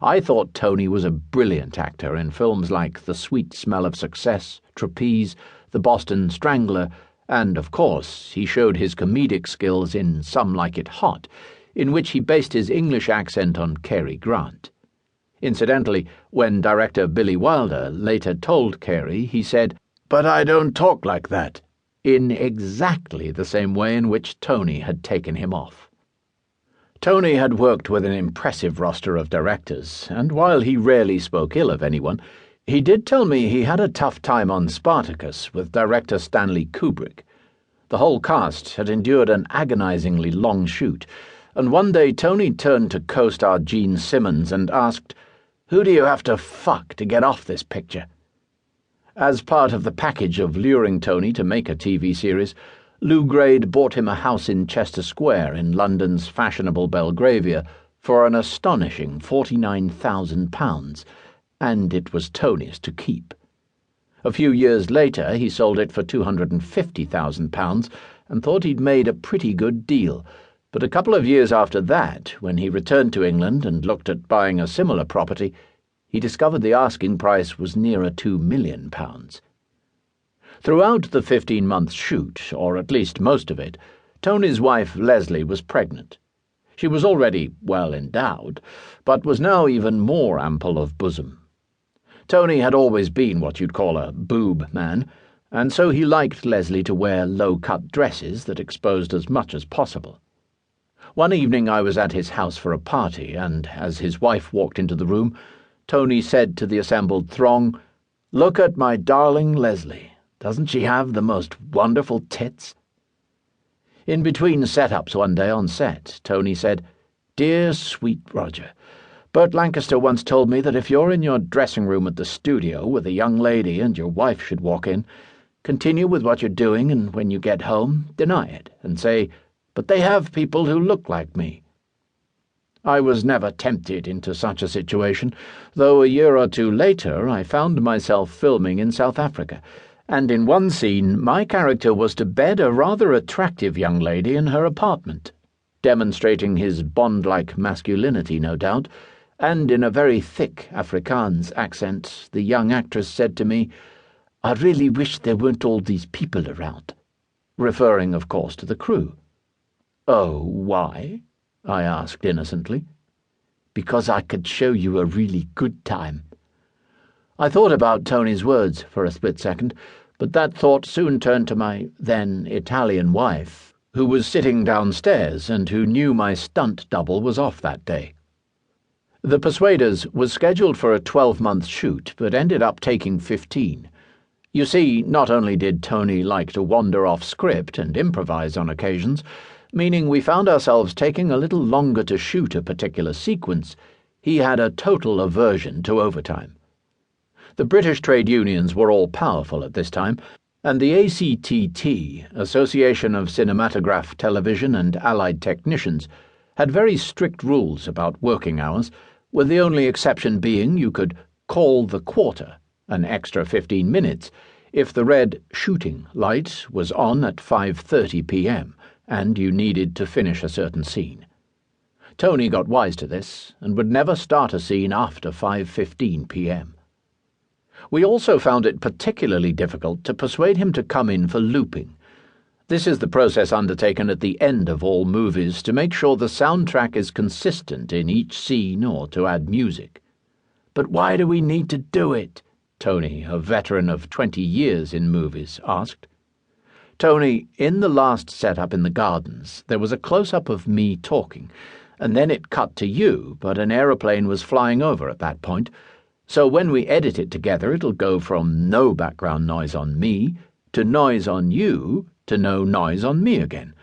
I thought Tony was a brilliant actor in films like The Sweet Smell of Success, Trapeze, The Boston Strangler, and, of course, he showed his comedic skills in Some Like It Hot, in which he based his English accent on Cary Grant. Incidentally, when director Billy Wilder later told Cary, he said, "But I don't talk like that," in exactly the same way in which Tony had taken him off. Tony had worked with an impressive roster of directors, and while he rarely spoke ill of anyone, he did tell me he had a tough time on Spartacus with director Stanley Kubrick. The whole cast had endured an agonizingly long shoot, and one day Tony turned to co-star Gene Simmons and asked, "Who do you have to fuck to get off this picture?" As part of the package of luring Tony to make a TV series, Lou Grade bought him a house in Chester Square in London's fashionable Belgravia for an astonishing £49,000, and it was Tony's to keep. A few years later he sold it for £250,000 and thought he'd made a pretty good deal, but a couple of years after that, when he returned to England and looked at buying a similar property, he discovered the asking price was nearer £2 million. Throughout the 15-month shoot, or at least most of it, Tony's wife Leslie was pregnant. She was already well endowed, but was now even more ample of bosom. Tony had always been what you'd call a boob man, and so he liked Leslie to wear low-cut dresses that exposed as much as possible. One evening I was at his house for a party, and as his wife walked into the room, Tony said to the assembled throng, "Look at my darling Leslie. Doesn't she have the most wonderful tits?" In between setups one day on set, Tony said, "Dear sweet Roger, Burt Lancaster once told me that if you're in your dressing room at the studio with a young lady and your wife should walk in, continue with what you're doing, and when you get home, deny it and say, 'But they have people who look like me.'" I was never tempted into such a situation, though a year or two later I found myself filming in South Africa, and in one scene my character was to bed a rather attractive young lady in her apartment, demonstrating his Bond-like masculinity, no doubt, and in a very thick Afrikaans accent the young actress said to me, "I really wish there weren't all these people around," referring, of course, to the crew. "Oh, why?" I asked innocently. "Because I could show you a really good time." I thought about Tony's words for a split second, but that thought soon turned to my then Italian wife, who was sitting downstairs and who knew my stunt double was off that day. The Persuaders was scheduled for a 12-month shoot, but ended up taking 15. You see, not only did Tony like to wander off script and improvise on occasions, meaning we found ourselves taking a little longer to shoot a particular sequence, he had a total aversion to overtime. The British trade unions were all powerful at this time, and the ACTT, Association of Cinematograph, Television and Allied Technicians, had very strict rules about working hours, with the only exception being you could call the quarter, an extra 15 minutes, if the red shooting light was on at 5:30 p.m., and you needed to finish a certain scene. Tony got wise to this, and would never start a scene after 5:15 p.m. We also found it particularly difficult to persuade him to come in for looping. This is the process undertaken at the end of all movies to make sure the soundtrack is consistent in each scene or to add music. "But why do we need to do it?" Tony, a veteran of 20 years in movies, asked. "Tony, in the last setup in the gardens, there was a close-up of me talking, and then it cut to you, but an aeroplane was flying over at that point. So when we edit it together, it'll go from no background noise on me to noise on you to no noise on me again.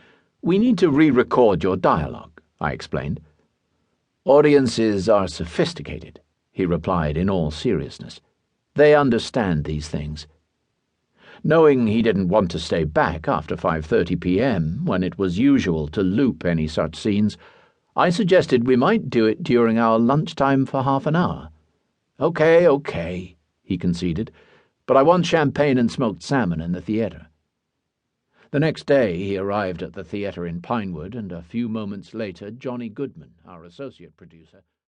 We need to re-record your dialogue," I explained. "Audiences are sophisticated," he replied in all seriousness. "They understand these things." Knowing he didn't want to stay back after 5:30 p.m., when it was usual to loop any such scenes, I suggested we might do it during our lunchtime for half an hour. Okay, he conceded, "but I want champagne and smoked salmon in the theatre." The next day he arrived at the theatre in Pinewood, and a few moments later Johnny Goodman, our associate producer,